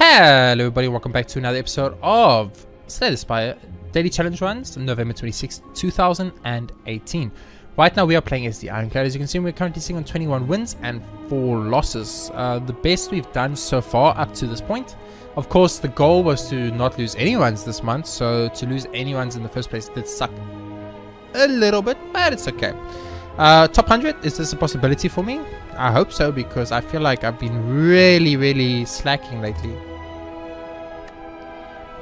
Hello everybody, welcome back to another episode of Slay the Spire Daily Challenge Runs, November 26, 2018. Right now we are playing as the Ironclad. As you can see, we're currently sitting on 21 wins and 4 losses. The best we've done so far up to this point. Of course, the goal was to not lose any runs this month, so to lose any runs in the first place did suck a little bit, but it's okay. Top 100, is this a possibility for me? I hope so, because I feel like I've been really slacking lately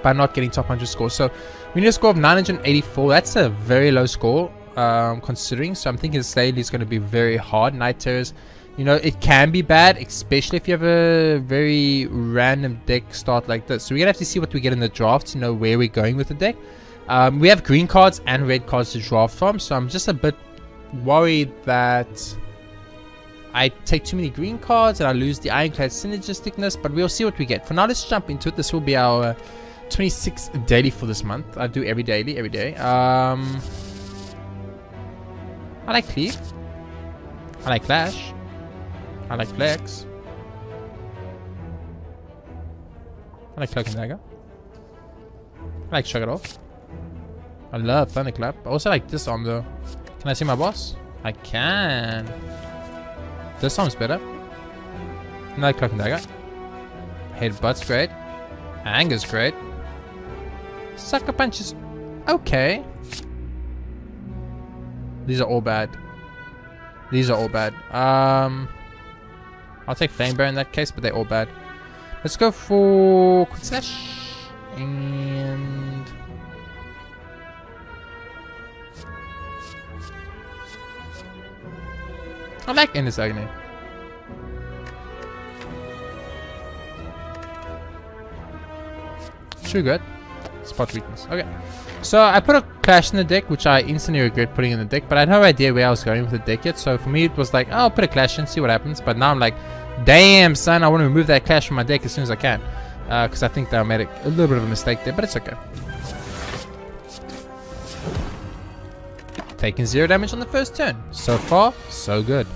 by not getting top 100 scores. So we need a score of 984. That's a very low score considering, so I'm thinking Slay is going to be very hard. Night Terrors, you know, it can be bad, especially if you have a very random deck start like this. So we're going to have to see what we get in the draft to know where we're going with the deck. We have green cards and red cards to draft from, so I'm just a bit worried that I take too many green cards and I lose the Ironclad synergisticness, but we'll see what we get. For now, let's jump into it. This will be our 26th daily for this month. I do every day. I like Cleave. I like Clash. I like Flex. I like Cloak and Dagger. I like Shrug It Off. I love Thunderclap. I also like this arm though. Can I see my boss? I can. This arm's better. Another Cloak and Dagger. Headbutt's great. Anger's great. Sucker Punch is okay. These are all bad. I'll take Flame Bear in that case, but they're all bad. Let's go for Quick Slash. And I like Endless Agony. True good. Spot weakness. Okay. So I put a Clash in the deck, which I instantly regret putting in the deck, but I had no idea where I was going with the deck yet. So for me it was like, oh, I'll put a Clash in, see what happens. But now I'm like, damn son, I want to remove that Clash from my deck as soon as I can. Because I think that I made a little bit of a mistake there, but it's okay. Taking 0 damage on the first turn. So far, so good.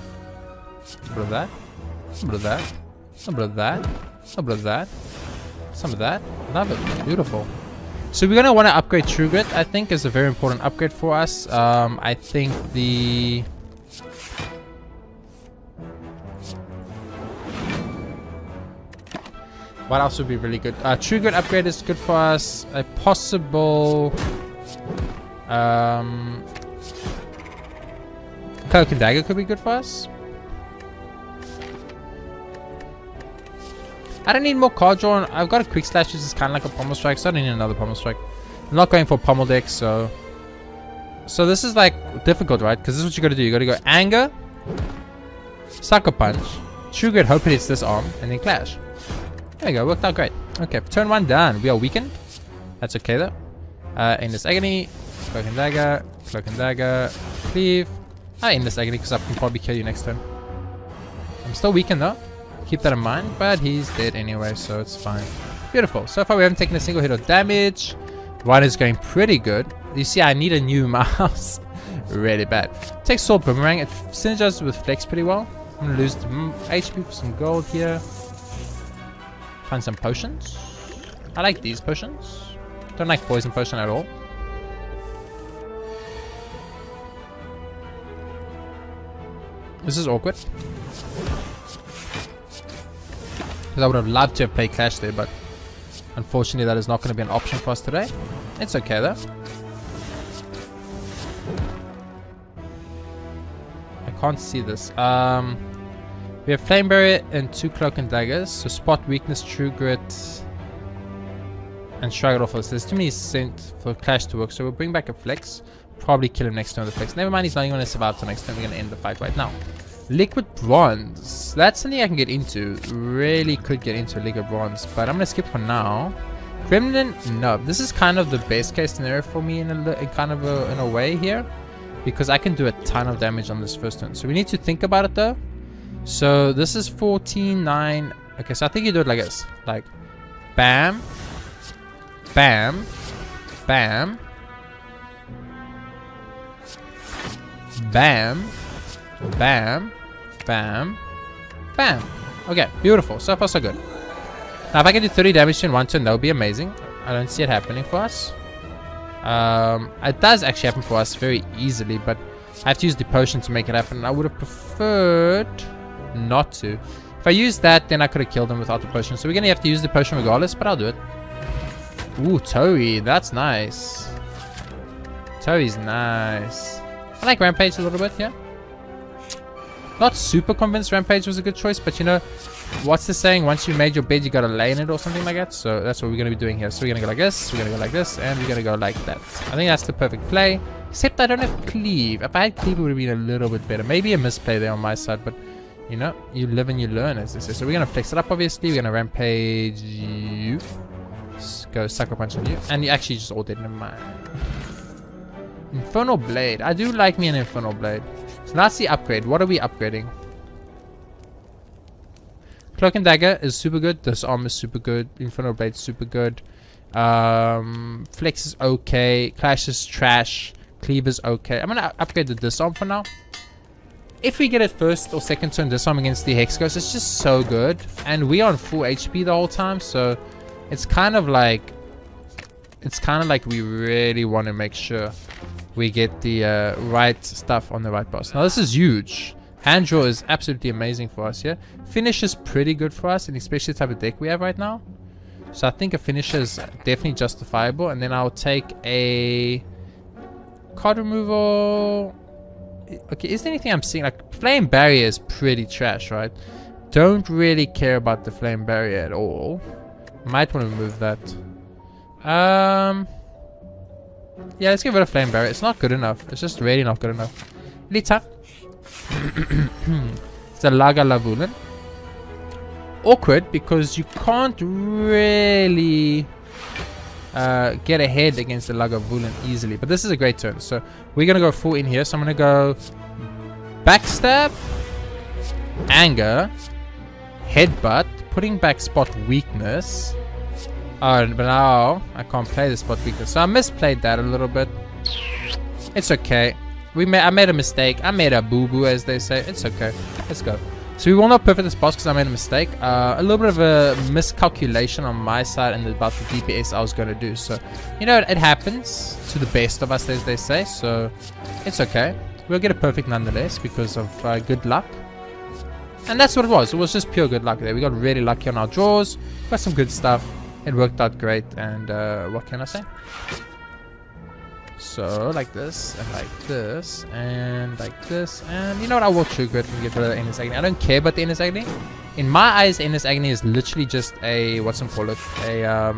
A bit of that. A bit of that. A bit of that. A bit of that. Some of that. Love it. Beautiful. So we're going to want to upgrade True Grit, I think, is a very important upgrade for us. I think the... What else would be really good? True Grit upgrade is good for us. A possible... Cloak and Dagger could be good for us. I don't need more card draw. I've got a Quick Slash, which is kind of like a Pommel Strike, so I don't need another Pommel Strike. I'm not going for Pommel deck, so this is like difficult, right? Because this is what you got to do. You got to go Anger, Sucker Punch, True Grit, hope it hits this arm, and then Clash. There we go, worked out great. Okay, turn 1 done. We are weakened. That's okay though. Endless Agony, Cloak and Dagger, Cleave. Endless Agony because I can probably kill you next turn. I'm still weakened though. Keep that in mind, but he's dead anyway, so it's fine. Beautiful. So far we haven't taken a single hit of damage. One is going pretty good. You see, I need a new mouse. Really bad. Take Sword Boomerang. It synergizes with Flex pretty well. I'm gonna lose the HP for some gold here. Find some potions. I like these potions. Don't like Poison Potion at all. This is awkward. Because I would have loved to have played Clash there, but unfortunately that is not going to be an option for us today. It's okay though. I can't see this. We have Flame Barrier and 2 Cloak and Daggers. So Spot Weakness, True Grit, and Shrug It Off. There's too many sent for Clash to work, so we'll bring back a Flex. Probably kill him next turn with the Flex. Never mind, he's not even going to survive till next turn. We're going to end the fight right now. Liquid Bronze. That's something I can get into. Really could get into Liquid Bronze, but I'm going to skip for now. Gremlin, no. This is kind of the best case scenario for me in a way here, because I can do a ton of damage on this first turn. So we need to think about it though. So this is 14, 9. Okay, so I think you do it like this. Like, bam, bam, bam, bam, bam, bam, bam. Okay, beautiful. So far so good. Now, if I can do 30 damage in one turn, that would be amazing. I don't see it happening for us. It does actually happen for us very easily, but I have to use the potion to make it happen. I would have preferred not to. If I used that, then I could have killed him without the potion. So we're going to have to use the potion regardless, but I'll do it. Ooh, Toei. That's nice. Toei's nice. I like Rampage a little bit, yeah. Not super convinced Rampage was a good choice, but you know, what's the saying? Once you made your bed, you gotta lay in it or something like that. So that's what we're gonna be doing here. So we're gonna go like this, we're gonna go like this, and we're gonna go like that. I think that's the perfect play. Except I don't have cleave. If I had cleave, it would have been a little bit better. Maybe a misplay there on my side, but you know, you live and you learn, as they say. So we're gonna flex it up, obviously. We're gonna Rampage you. Go Sucker Punch on you. And you actually just all did. Never mind. Infernal Blade. I do like me an Infernal Blade. So that's the upgrade. What are we upgrading? Cloak and Dagger is super good. Disarm is super good. Infernal Blade is super good. Flex is okay. Clash is trash. Cleave is okay. I'm gonna upgrade the Disarm for now. If we get it first or second turn Disarm against the Hex Ghost, it's just so good. And we are on full HP the whole time, so it's kind of like we really want to make sure we get the right stuff on the right boss. Now this is huge. Hand draw is absolutely amazing for us here. Finish is pretty good for us, and especially the type of deck we have right now. So I think a finisher is definitely justifiable. And then I'll take a card removal. Okay, is there anything I'm seeing? Like, Flame Barrier is pretty trash, right? Don't really care about the Flame Barrier at all. Might want to remove that. Yeah, let's get rid of Flame Barrier. It's not good enough. It's just really not good enough. Lita. It's a Laga Lavulan. Awkward because you can't really get ahead against the Lagavulin easily. But this is a great turn. So we're going to go full in here. So I'm going to go Backstab, Anger, Headbutt, putting back Spot Weakness. Oh, but now I can't play the Spot Weakness. So I misplayed that a little bit. It's okay. I made a mistake. I made a boo-boo, as they say. It's okay. Let's go. So we will not perfect this boss because I made a mistake. A little bit of a miscalculation on my side and about the DPS I was going to do. So, you know, it happens to the best of us, as they say. So, it's okay. We'll get a perfect nonetheless because of good luck. And that's what it was. It was just pure good luck there. We got really lucky on our draws. Got some good stuff. It worked out great. And what can I say? So, like this, and like this, and like this, and you know what, I will trigger it and get rid of the Endless Agony. I don't care about the Endless Agony. In my eyes, Endless Agony is literally just a, what's it called it, a,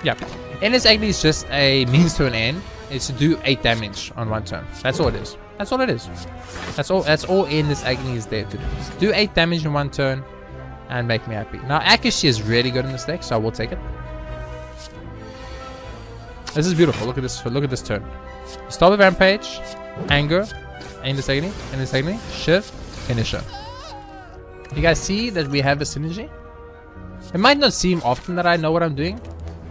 yeah, Endless Agony is just a means to an end. It's to do 8 damage on one turn. That's all it is. That's all it is. That's all Endless Agony is there to do. Just do 8 damage in one turn. And make me happy. Now, accuracy is really good in this deck, so I will take it. This is beautiful. Look at this. Look at this turn. Start with Rampage, Anger, Endless Agony, Shiv, Finisher. You guys see that we have a synergy? It might not seem often that I know what I'm doing,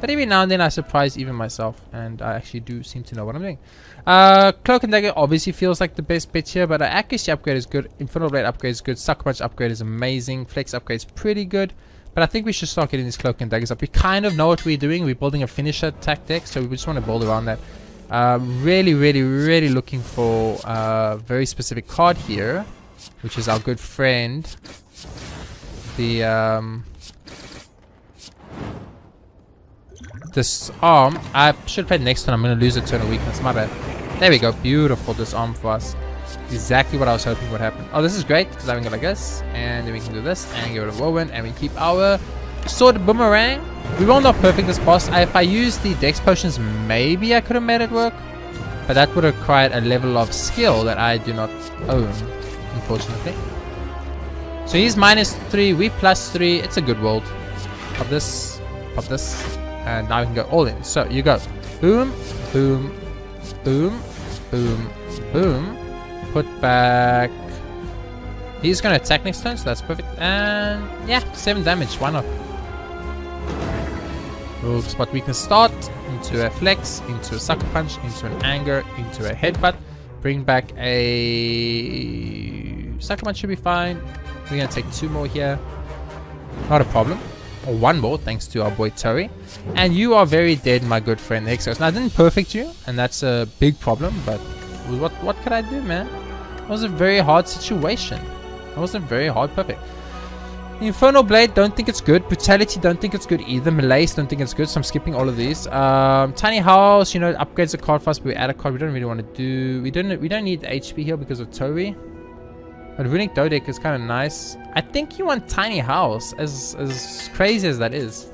but every now and then I surprise even myself, and I actually do seem to know what I'm doing. Cloak and Dagger obviously feels like the best bet here, but Accuracy upgrade is good, Infernal Blade upgrade is good, Sucker Punch upgrade is amazing, Flex upgrade is pretty good, but I think we should start getting these Cloak and Daggers up. We kind of know what we're doing. We're building a finisher attack deck, so we just want to build around that. Really looking for a very specific card here, which is our good friend, the Disarm. I should play next turn. I'm going to lose a turn of weakness. My bad. There we go. Beautiful Disarm for us. Exactly what I was hoping would happen. Oh, this is great because I can go like this, and then we can do this and get rid of Whirlwind, and we keep our Sword Boomerang. We will not perfect this boss. If I used the Dex potions, maybe I could have made it work, but that would have required a level of skill that I do not own, unfortunately. So he's -3, we +3. It's a good world. Pop this, and now we can go all in. So you go boom, boom, boom, boom, boom. Put back. He's gonna attack next turn, so that's perfect. And yeah, 7 damage. Why not? Move Spot Weakness start into a Flex, into a Sucker Punch, into an Anger, into a Headbutt. Bring back a 2. Second one should be fine. We're gonna take 2 more here. Not a problem. Or 1 more, thanks to our boy Terry. And you are very dead, my good friend Hexos. Now I didn't perfect you, and that's a big problem, but what could I do, man? It was a very hard situation. It wasn't very hard, perfect. Infernal Blade, don't think it's good. Brutality, don't think it's good either. Malaise, don't think it's good, so I'm skipping all of these. Tiny House, you know, upgrades the card fast, but we add a card we don't really want to do. We don't need HP here because of Tori. But Runic Dodek is kind of nice. I think you want Tiny House, as crazy as that is.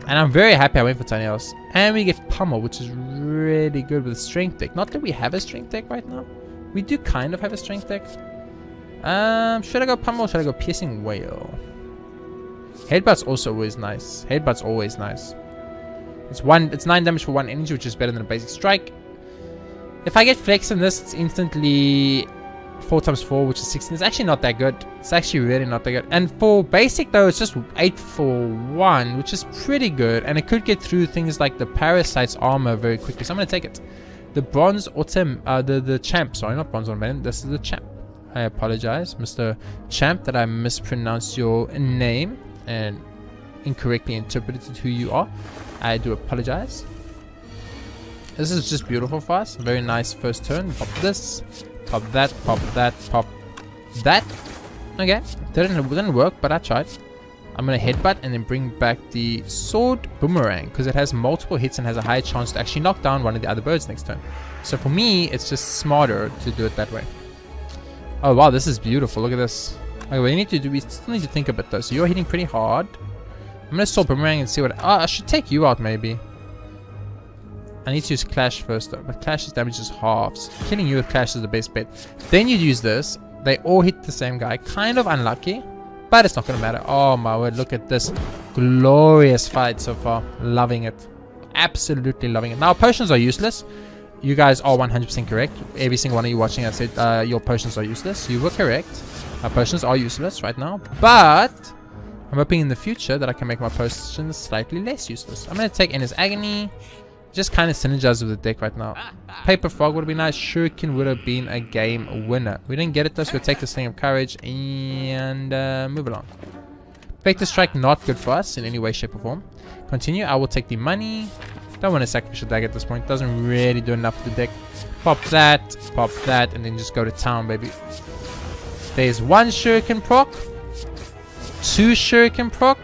And I'm very happy I went for Tiny House. And we get Pummel, which is really good with Strength Deck. Not that we have a Strength Deck right now. We do kind of have a Strength Deck. Should I go Pummel or should I go Piercing Whale? Headbutt's also always nice. Headbutt's always nice. It's 9 damage for 1 energy, which is better than a basic strike. If I get Flex in this, it's instantly 4 times 4, which is 16. It's actually not that good. It's actually really not that good. And for basic though, it's just 8 for 1, which is pretty good. And it could get through things like the Parasite's armor very quickly. So I'm gonna take it. The Bronze Autumn, the Champ. Sorry, not Bronze Autumn. This is the Champ. I apologize, Mr. Champ, that I mispronounced your name and incorrectly interpreted who you are. I do apologize. This is just beautiful for us. Very nice first turn. Pop this, pop that, pop that, pop that. Okay, didn't work, but I tried. I'm gonna headbutt and then bring back the Sword Boomerang because it has multiple hits and has a high chance to actually knock down one of the other birds next turn. So for me, it's just smarter to do it that way. Oh wow, this is beautiful. Look at this. Okay, we still need to think a bit though. So you're hitting pretty hard. I'm gonna Sword Boomerang and see what. I should take you out maybe. I need to use Clash first though, but Clash's damage is halves. Killing you with Clash is the best bet. Then you'd use this. They all hit the same guy. Kind of unlucky, but it's not gonna matter. Oh my word, look at this glorious fight so far. Loving it. Absolutely loving it. Now potions are useless. You guys are 100% correct. Every single one of you watching, I said your potions are useless. You were correct. My potions are useless right now, but I'm hoping in the future that I can make my potions slightly less useless. I'm going to take Ender's Agony. Just kind of synergize with the deck right now. Paper Frog would have been nice. Shuriken would have been a game winner. We didn't get it though, so we'll take the Sling of Courage and move along. Vector Strike, not good for us in any way, shape or form. Continue. I will take the money. Don't want a Sacrificial Dagger at this point. Doesn't really do enough for the deck. Pop that, and then just go to town, baby. There's 1 Shuriken proc. 2 Shuriken proc.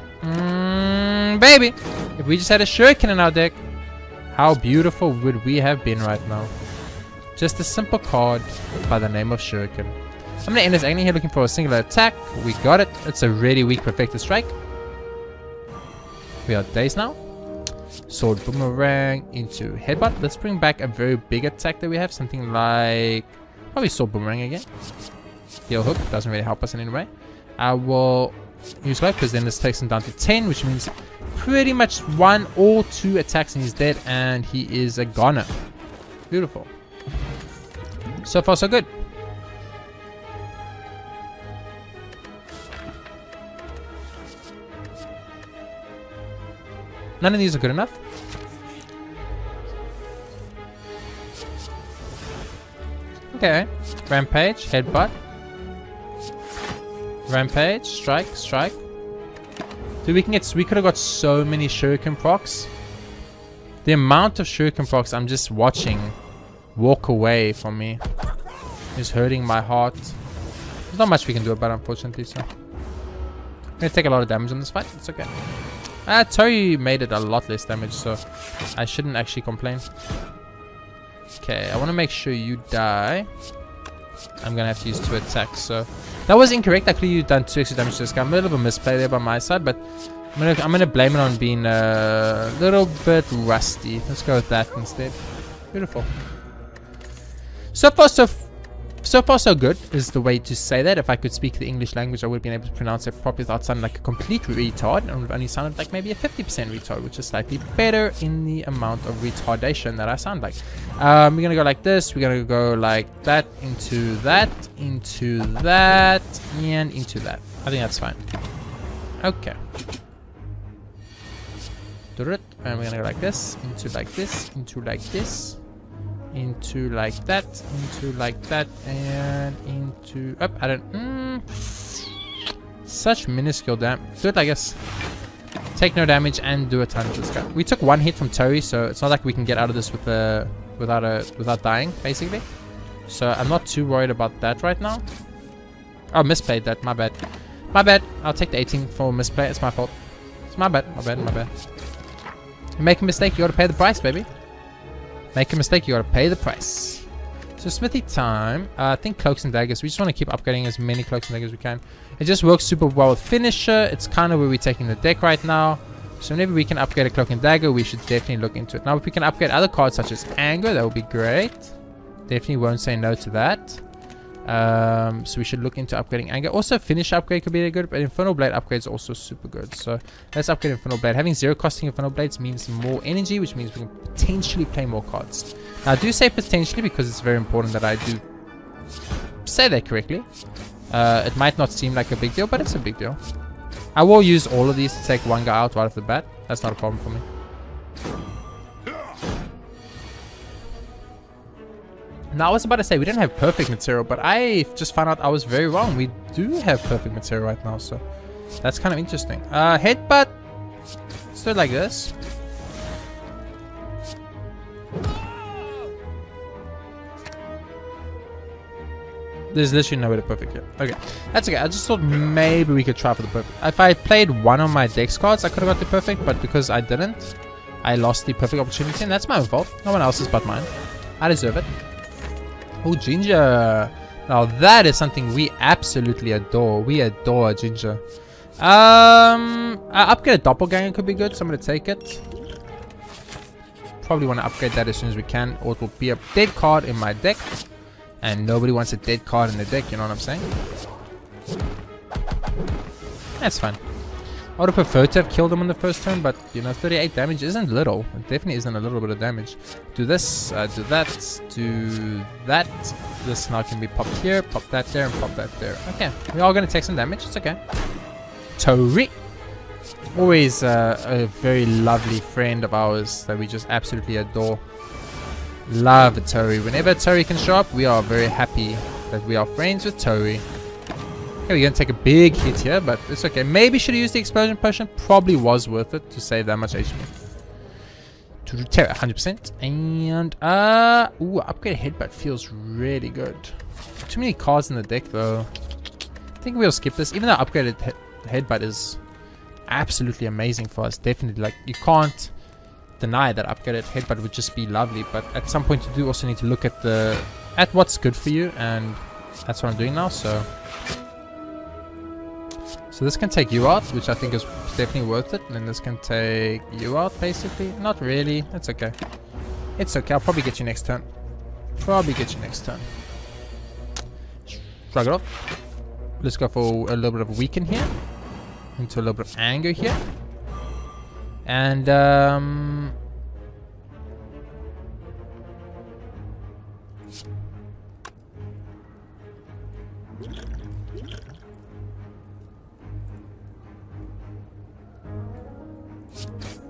Baby. If we just had a Shuriken in our deck, how beautiful would we have been right now? Just a simple card by the name of Shuriken. I'm going to end this Agony here looking for a singular attack. We got it. It's a really weak Perfected Strike. We are dazed now. Sword Boomerang into Headbutt. Let's bring back a very big attack that we have. Something like... probably Sword Boomerang again. Heal Hook. Doesn't really help us in any way. I will use Glow because then this takes him down to 10, which means pretty much 1 or 2 attacks and he's dead, and he is a goner. Beautiful. So far so good. None of these are good enough. Okay. Rampage, Headbutt. Rampage, Strike. Dude, we could have got so many Shuriken procs. The amount of Shuriken procs I'm just watching walk away from me is hurting my heart. There's not much we can do about it, unfortunately, so I'm gonna take a lot of damage on this fight. It's okay. Tori made it a lot less damage, so I shouldn't actually complain. Okay, I want to make sure you die. I'm gonna have to use 2 attacks, so that was incorrect. I could have done 2 extra damage to this guy. A little bit of a misplay there by my side, but I'm gonna blame it on being a little bit rusty. Let's go with that instead. Beautiful. So far so good is the way to say that. If I could speak the English language, I would have been able to pronounce it properly without sounding like a complete retard. And it would have only sounded like maybe a 50% retard, which is slightly better in the amount of retardation that I sound like. We're going to go like this. We're going to go like that, into that, into that, and into that. I think that's fine. Okay. And we're going to go like this, into like this, into like this. Into like that, into like that, and into up. I don't. Such minuscule damage. Do it like this. Take no damage and do a ton of this guy. We took 1 hit from Tori, so it's not like we can get out of this with without dying, basically. So I'm not too worried about that right now. Oh, misplayed that. My bad. My bad. I'll take the 18 for misplay. It's my fault. It's my bad. My bad. My bad. You make a mistake, you gotta pay the price, baby. Make a mistake, you gotta pay the price. So smithy time. I think cloaks and daggers. We just want to keep upgrading as many cloaks and daggers as we can. It just works super well with finisher. It's kind of where we're taking the deck right now. So whenever we can upgrade a cloak and dagger, we should definitely look into it. Now, if we can upgrade other cards such as anger, that would be great. Definitely won't say no to that. So we should look into upgrading anger. Also, finish upgrade could be really good, but Infernal Blade upgrade is also super good. So let's upgrade Infernal Blade. Having 0 costing Infernal Blades means more energy, which means we can potentially play more cards. Now, I do say potentially because it's very important that I do say that correctly. It might not seem like a big deal, but it's a big deal. I will use all of these to take one guy out right off the bat. That's not a problem for me. Now, I was about to say we didn't have perfect material, but I just found out I was very wrong. We do have perfect material right now, so that's kind of interesting. Headbutt. Let's do it like this. There's literally no way to perfect it. Okay, that's okay. I just thought maybe we could try for the perfect. If I played one of my dex cards, I could have got the perfect, but because I didn't, I lost the perfect opportunity, and that's my own fault. No one else's but mine. I deserve it. Oh, Ginger. Now that is something we absolutely adore. We adore Ginger. Upgrade a Doppelganger could be good, so I'm going to take it. Probably want to upgrade that as soon as we can, or it will be a dead card in my deck. And nobody wants a dead card in the deck, you know what I'm saying? That's fine. I would have preferred to have killed him on the first turn, but, you know, 38 damage isn't little. It definitely isn't a little bit of damage. Do this, do that, do that. This now can be popped here, pop that there, and pop that there. Okay, we're all going to take some damage. It's okay. Tori. Always a very lovely friend of ours that we just absolutely adore. Love Tori. Whenever Tori can show up, we are very happy that we are friends with Tori. Okay, we're going to take a big hit here, but it's okay. Maybe should have used the explosion potion. Probably was worth it to save that much HP. To Terra, 100%. And, ooh, upgrade headbutt feels really good. Too many cards in the deck, though. I think we'll skip this. Even though upgraded headbutt is absolutely amazing for us. Definitely, like, you can't deny that upgraded headbutt would just be lovely. But at some point, you do also need to look at what's good for you. And that's what I'm doing now, so this can take you out, which I think is definitely worth it. And then this can take you out, basically. Not really. It's okay. It's okay. I'll probably get you next turn. Probably get you next turn. Shrug it off. Let's go for a little bit of weaken here. Into a little bit of anger here. And,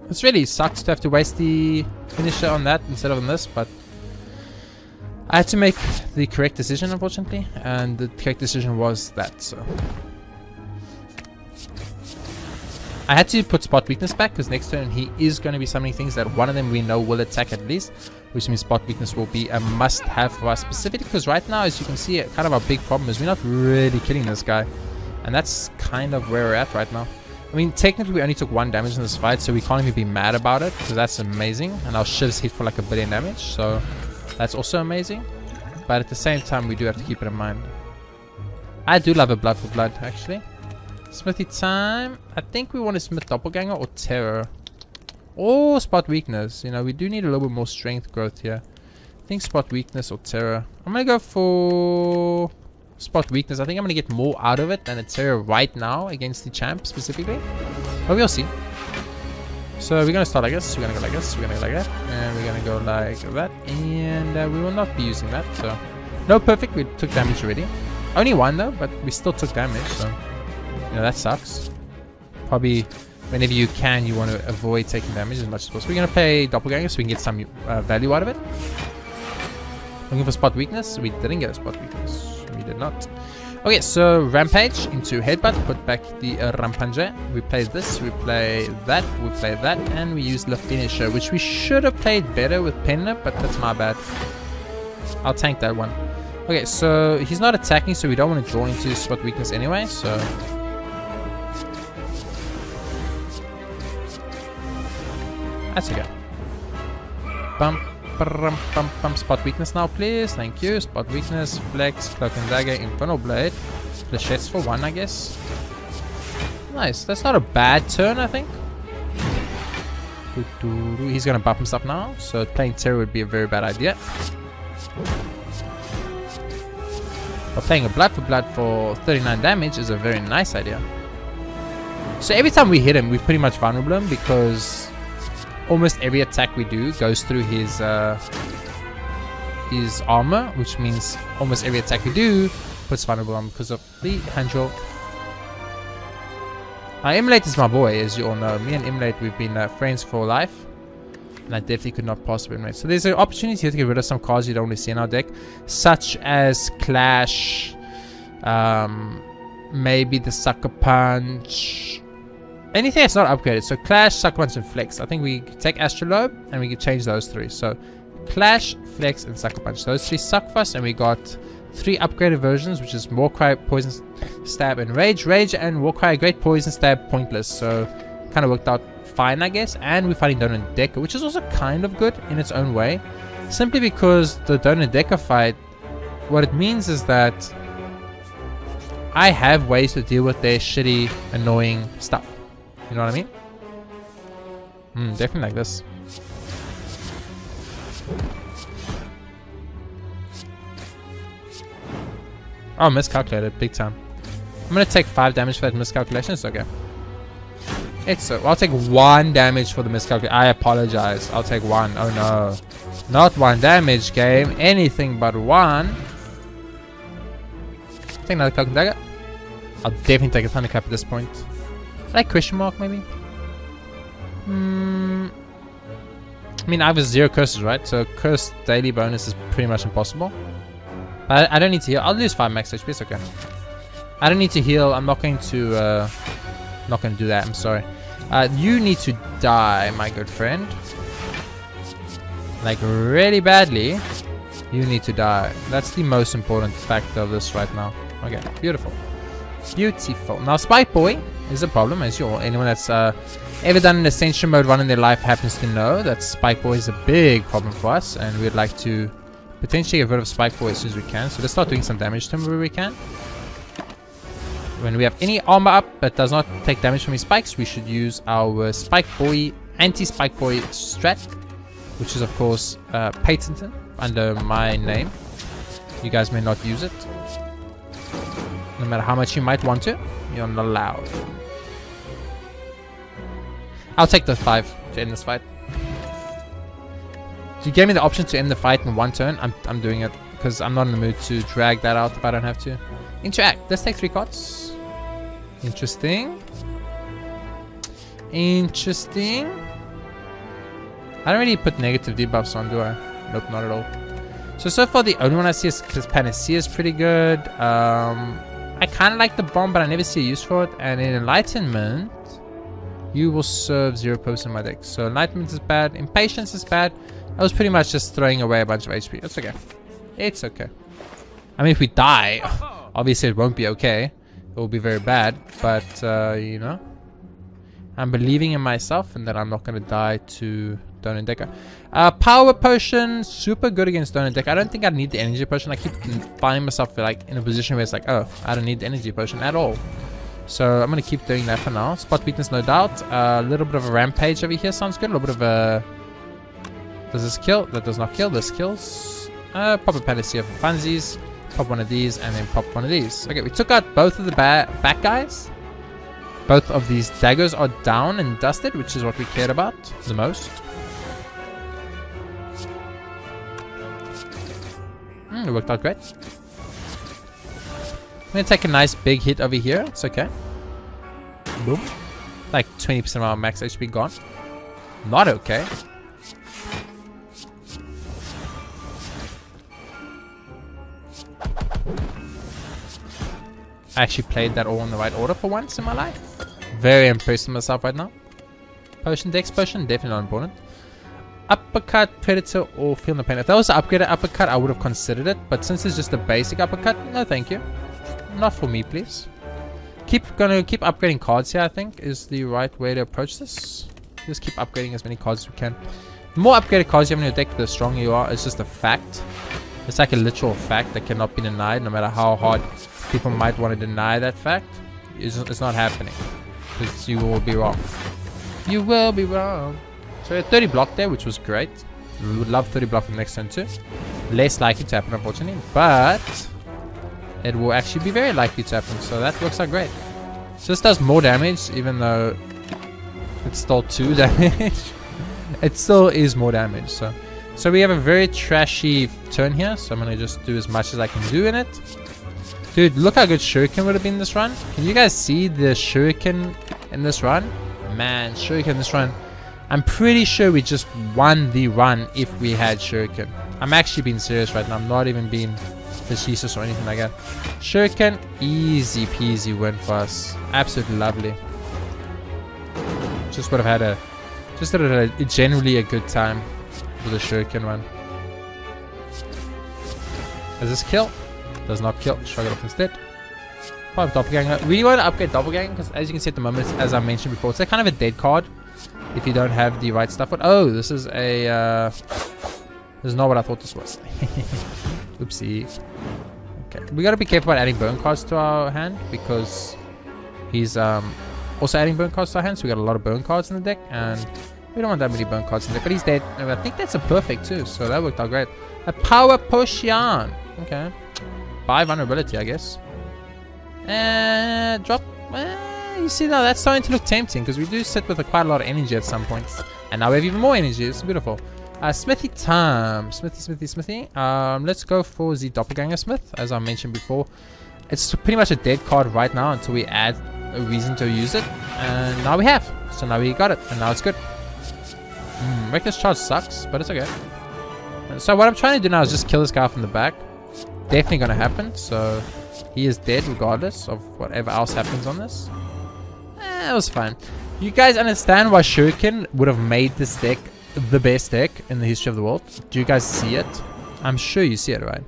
it really sucks to have to waste the finisher on that instead of on this, but I had to make the correct decision, unfortunately, and the correct decision was that, so I had to put spot weakness back because next turn he is going to be summoning things that one of them we know will attack at least, which means spot weakness will be a must-have for us specifically because right now, as you can see, kind of our big problem is we're not really killing this guy, and that's kind of where we're at right now. I mean, technically we only took 1 damage in this fight, so we can't even be mad about it, because that's amazing. And our shivs hit for like 1 billion damage, so that's also amazing. But at the same time, we do have to keep it in mind. I do love a blood for blood, actually. Smithy time. I think we want to smith doppelganger or terror. Or spot weakness. You know, we do need a little bit more strength growth here. I think spot weakness or terror. I'm going to go for spot weakness. I think I'm going to get more out of it than a terror right now against the champ specifically. But we'll see. So we're going to start like this. We're going to go like this. We're going to go like that. And we're going to go like that. And we will not be using that. So no perfect. We took damage already. Only 1 though, but we still took damage. So, you know, that sucks. Probably whenever you can, you want to avoid taking damage as much as possible. We're going to play doppelganger so we can get some value out of it. Looking for spot weakness. We didn't get a spot weakness. We did not. Okay, so Rampage into Headbutt, put back the Rampanje. We play this, we play that, and we use the finisher, which we should have played better with Penna, but that's my bad. I'll tank that one. Okay, so he's not attacking, so we don't want to draw into spot weakness anyway, so... That's okay. Bump. Spot weakness now, please. Thank you. Spot weakness, flex, cloak and dagger, infernal blade. Flechettes for 1, I guess. Nice. That's not a bad turn, I think. He's gonna buff himself now, so playing Terror would be a very bad idea. But playing a blood for 39 damage is a very nice idea. So every time we hit him, we're pretty much vulnerable him because almost every attack we do goes through his armor, which means almost every attack we do puts vulnerable on because of the hand draw. Emulate is my boy, as you all know. Me and Emulate, we've been friends for life, and I definitely could not possibly Emulate. So there's an opportunity here to get rid of some cards you don't want to see in our deck, such as Clash, maybe the Sucker Punch. Anything that's not upgraded. So Clash, Sucker Punch, and Flex. I think we could take Astrolabe and we could change those 3. So Clash, Flex, and Sucker Punch. Those 3 suck for us, and we got 3 upgraded versions, which is Warcry, Poison Stab, and Rage. Rage and Warcry, Great Poison Stab, pointless. So kind of worked out fine, I guess. And we're fighting Donan Decker, which is also kind of good in its own way. Simply because the Donan Decker fight, what it means is that I have ways to deal with their shitty, annoying stuff. You know what I mean? Definitely like this. Oh, miscalculated. Big time. I'm going to take 5 damage for that miscalculation. It's okay. It's I'll take 1 damage for the miscalculation. I apologize. I'll take 1. Oh no. Not 1 damage, game. Anything but 1. Take another cloak and dagger. I'll definitely take a thunderclap at this point. Like question mark maybe? I mean, I have 0 curses, right? So curse daily bonus is pretty much impossible. But I don't need to heal. I'll lose 5 max HP. It's okay. I don't need to heal. I'm not going to do that. I'm sorry. You need to die, my good friend. Like really badly. You need to die. That's the most important factor of this right now. Okay, beautiful. Beautiful. Now Spike Boy is a problem, as anyone that's ever done an Ascension mode run in their life happens to know that Spike Boy is a big problem for us, and we'd like to potentially get rid of Spike Boy as soon as we can. So let's start doing some damage to him where we can. When we have any armor up that does not take damage from his spikes, we should use our Spike Boy, anti-Spike Boy strat, which is of course patented under my name. You guys may not use it. No matter how much you might want to, you're not allowed. I'll take the 5 to end this fight. If you gave me the option to end the fight in 1 turn, I'm doing it. Because I'm not in the mood to drag that out if I don't have to. Interact. Let's take 3 cards. Interesting. Interesting. I don't really put negative debuffs on, do I? Nope, not at all. So far the only one I see is Panacea is pretty good. I kind of like the bomb, but I never see a use for it. And in Enlightenment, you will serve 0 posts in my deck. So Enlightenment is bad. Impatience is bad. I was pretty much just throwing away a bunch of HP. It's okay. It's okay. I mean, if we die, obviously it won't be okay. It will be very bad. But, you know, I'm believing in myself and that I'm not going to die to Donan Decker. Power Potion, super good against Donan Decker. I don't think I need the Energy Potion. I keep finding myself like in a position where it's like, oh, I don't need the Energy Potion at all. So I'm going to keep doing that for now. Spot Weakness, no doubt. A little bit of a Rampage over here sounds good. A little bit of a... Does this kill? That does not kill. This kills. Pop a Panacea for funsies. Pop one of these and then pop one of these. Okay, we took out both of the back guys. Both of these daggers are down and dusted, which is what we cared about the most. It worked out great. I'm going to take a nice big hit over here. It's okay. Boom. Like 20% of our max HP gone. Not okay. I actually played that all in the right order for once in my life. Very impressed with myself right now. Potion, Dex Potion, definitely not important. Uppercut, Predator, or Feel No Pain. If that was the upgraded uppercut, I would have considered it. But since it's just a basic uppercut, no thank you. Not for me, please. Gonna keep upgrading cards here, I think, is the right way to approach this. Just keep upgrading as many cards as we can. The more upgraded cards you have in your deck, the stronger you are. It's just a fact. It's like a literal fact that cannot be denied, no matter how hard people might want to deny that fact. It's not happening. Because you will be wrong. You will be wrong. So we had 30 block there, which was great. We would love 30 block from next turn too. Less likely to happen, unfortunately. But it will actually be very likely to happen. So that works out great. So this does more damage, even though it's still 2 damage. It still is more damage. So we have a very trashy turn here. So I'm going to just do as much as I can do in it. Dude, look how good Shuriken would have been this run. Can you guys see the Shuriken in this run? Man, Shuriken in this run. I'm pretty sure we just won the run if we had Shuriken. I'm actually being serious right now. I'm not even being facetious or anything like that. Shuriken, easy peasy win for us. Absolutely lovely. Just would have had a generally a good time with the Shuriken run. Does this kill? Does not kill. Shrug it off instead. Probably Doppelganger. We want to upgrade Doppelganger because, as you can see at the moment, as I mentioned before, it's like kind of a dead card if you don't have the right stuff. But oh, this is a. This is not what I thought this was. Oopsie. Okay, we gotta be careful about adding burn cards to our hand because he's also adding burn cards to our hand. So we got a lot of burn cards in the deck, and we don't want that many burn cards in the deck. But he's dead, and I think that's a perfect too. So that worked out great. A power potion. Okay. Buy vulnerability, I guess. And drop. You see now that's starting to look tempting because we do sit with quite a lot of energy at some points, and now we have even more energy. It's beautiful. Smithy time. Smithy. Let's go for the Doppelganger Smith, as I mentioned before. It's pretty much a dead card right now until we add a reason to use it, and now we have. So now we got it, and now it's good. Reckless Charge sucks, but it's okay. So what I'm trying to do now is just kill this guy from the back. Definitely gonna happen. So he is dead regardless of whatever else happens on this. It was fine. You guys understand why Shuriken would have made this deck the best deck in the history of the world? Do you guys see it? I'm sure you see it, right?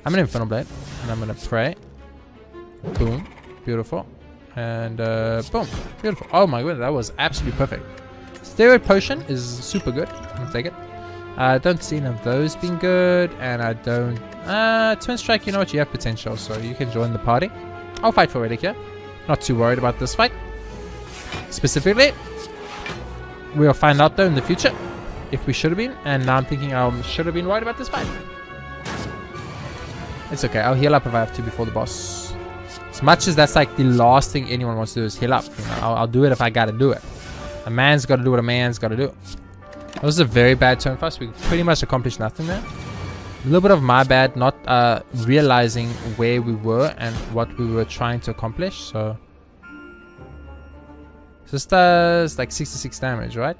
I'm an Infernal Blade, and I'm gonna pray. Boom, beautiful, and boom, beautiful. Oh my goodness, that was absolutely perfect. Steroid Potion is super good. I'll take it. I don't see none of those being good, and I don't. Twin Strike, you know what? You have potential, so you can join the party. I'll fight for Relic here. Not too worried about this fight. Specifically, we'll find out though in the future if we should have been, and now I'm thinking I should have been worried about this fight. It's okay, I'll heal up if I have to before the boss. As much as that's like the last thing anyone wants to do is heal up. You know, I'll do it if I gotta do it. A man's gotta do what a man's gotta do. That was a very bad turn for us. We pretty much accomplished nothing there. A little bit of my bad, not realizing where we were and what we were trying to accomplish. So this does like 66 damage, right?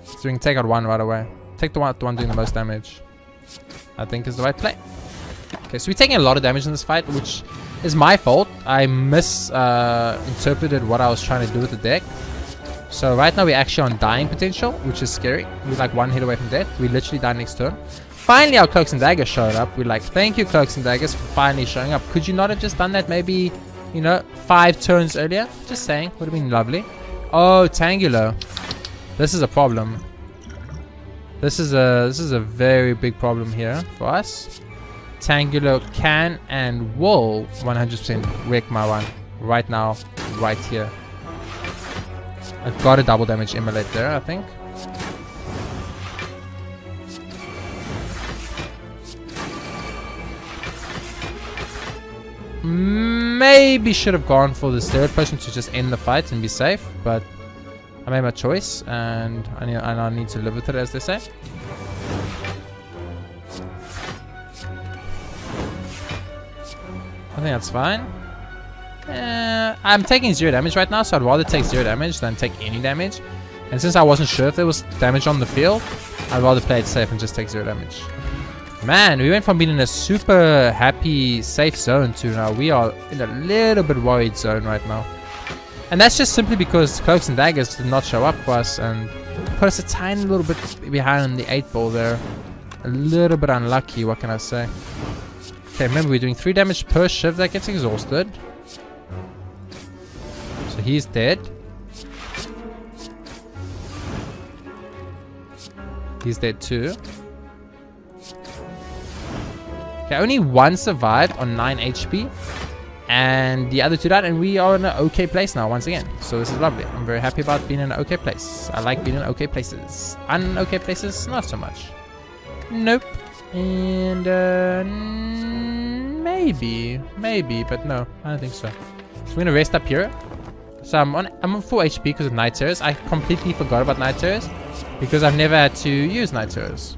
So we can take out one right away. Take the one doing the most damage, I think is the right play. Okay, so we're taking a lot of damage in this fight, which is my fault. I misinterpreted what I was trying to do with the deck. So right now we're actually on dying potential, which is scary. We're like one hit away from death. We literally die next turn. Finally our Cloaks and Daggers showed up. We're like, thank you Cloaks and Daggers for finally showing up. Could you not have just done that maybe, you know, 5 turns earlier? Just saying, would have been lovely. Oh, Tangular. This is a problem. This is a very big problem here for us. Tangular can and will 100% wreck my one right now, right here. I've got a double damage immolate there, I think. Maybe should have gone for the Steroid Potion to just end the fight and be safe, but I made my choice, and I need to live with it, as they say. I think that's fine. I'm taking 0 damage right now, so I'd rather take 0 damage than take any damage. And since I wasn't sure if there was damage on the field, I'd rather play it safe and just take 0 damage. Man, we went from being in a super happy, safe zone to now we are in a little bit worried zone right now. And that's just simply because Cloaks and Daggers did not show up for us and put us a tiny little bit behind the 8 ball there. A little bit unlucky, what can I say? Okay, remember we're doing 3 damage per Shiv that gets exhausted. So he's dead. He's dead too. Okay, only one survived on 9 HP. And the other 2 died. And we are in an okay place now once again. So this is lovely. I'm very happy about being in an okay place. I like being in okay places. Un-okay places, not so much. Nope. And maybe, but no, I don't think so. So we're gonna rest up here. So I'm on full HP because of Night Terrors. I completely forgot about Night Terrors because I've never had to use Night Terrors.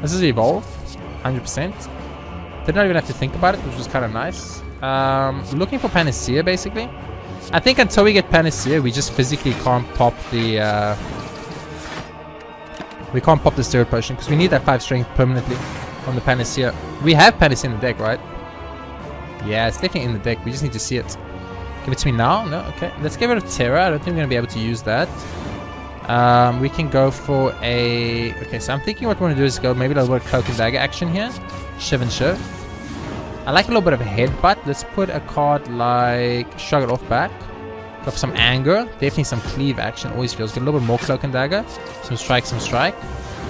This is Evolve, 100%. Did not even have to think about it, which was kind of nice. Looking for Panacea, basically. I think until we get Panacea, we just physically can't pop the Steroid Potion because we need that 5 strength permanently on the Panacea. We have Panacea in the deck, right? Yeah, it's definitely in the deck. We just need to see it. Give it to me now? No? Okay. Let's get rid of Terra. I don't think we're going to be able to use that. We can go for a... Okay, so I'm thinking what we want to do is go maybe a little bit of Cloak and Dagger action here. Shiv and Shiv. I like a little bit of a headbutt. Let's put a card like Shrug It Off back. Go for some Anger. Definitely some Cleave action. Always feels good. A little bit more Cloak and Dagger. Some Strike, some Strike.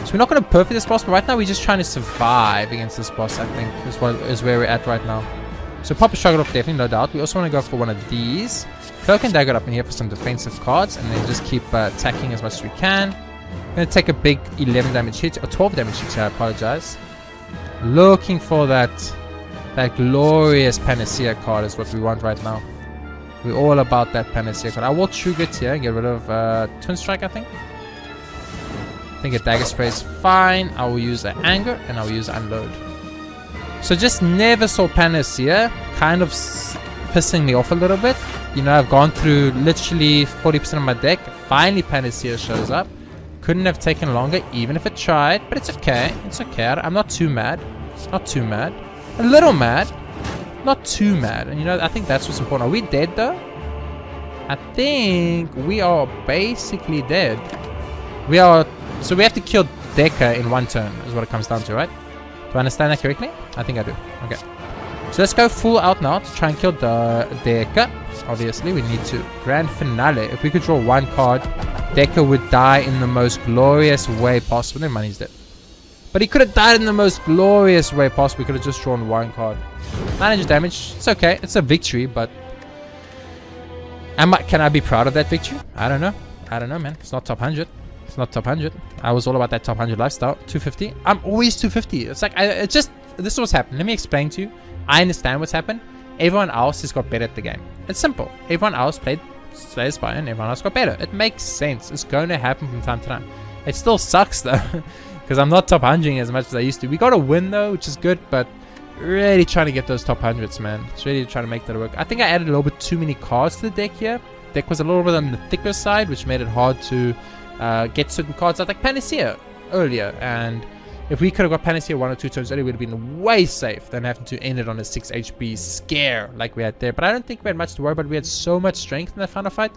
So we're not going to perfect this boss, but right now we're just trying to survive against this boss, I think. Is where we're at right now. So pop a Shrug It Off, definitely, no doubt. We also want to go for one of these. Cloak and Dagger up in here for some defensive cards. And then just keep attacking as much as we can. I'm going to take a big 11 damage hit. Or 12 damage hit here, I apologize. Looking for that glorious Panacea card is what we want right now. We're all about that Panacea card. I will trigger it here and get rid of Twin Strike, I think. I think a Dagger Spray is fine. I will use an Anger and I will use Unload. So just never saw Panacea. Kind of pissing me off a little bit. You know, I've gone through literally 40% of my deck. Finally Panacea shows up. Couldn't have taken longer even if it tried. But it's okay. It's okay. I'm not too mad. Not too mad. A little mad. Not too mad. And you know, I think that's what's important. Are we dead though? I think we are basically dead. We are... So we have to kill Deca in 1 turn is what it comes down to, right? Do I understand that correctly? I think I do. Okay. So let's go full out now to try and kill the Deca. Obviously, we need to. Grand Finale. If we could draw 1 card, Deca would die in the most glorious way possible. Never mind, he's dead. But he could have died in the most glorious way possible. We could have just drawn 1 card. 900 damage. It's okay. It's a victory, but... Can I be proud of that victory? I don't know. I don't know, man. It's not top 100. It's not top 100. I was all about that top 100 lifestyle. 250. I'm always 250. It's like, this is what's happened. Let me explain to you. I understand what's happened. Everyone else has got better at the game. It's simple. Everyone else played Slay the Spire and everyone else got better. It makes sense. It's going to happen from time to time. It still sucks though. Because I'm not top 100 as much as I used to. We got a win though, which is good. But really trying to get those top 100s, man. It's really trying to make that work. I think I added a little bit too many cards to the deck here. The deck was a little bit on the thicker side, which made it hard to... get certain cards out like Panacea earlier, and if we could have got Panacea 1 or 2 turns earlier, we would have been way safe than having to end it on a 6 HP scare like we had there. But I don't think we had much to worry about. We had so much strength in that final fight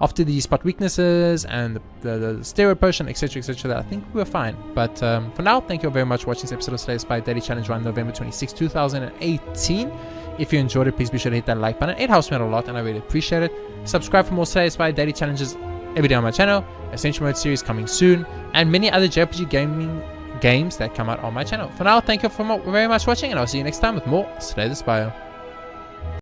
after the spot weaknesses and the Steroid Potion, etc, that I think we were fine. But for now, thank you all very much for watching this episode of Slay the Spire Daily Challenge Run November 26, 2018. If you enjoyed it, please be sure to hit that like button. It helps me out a lot and I really appreciate it. Subscribe for more Slay the Spire Daily Challenges every day on my channel, Essential Mode series coming soon, and many other JRPG gaming games that come out on my channel. For now, thank you very much for watching, and I'll see you next time with more Slay the Spire.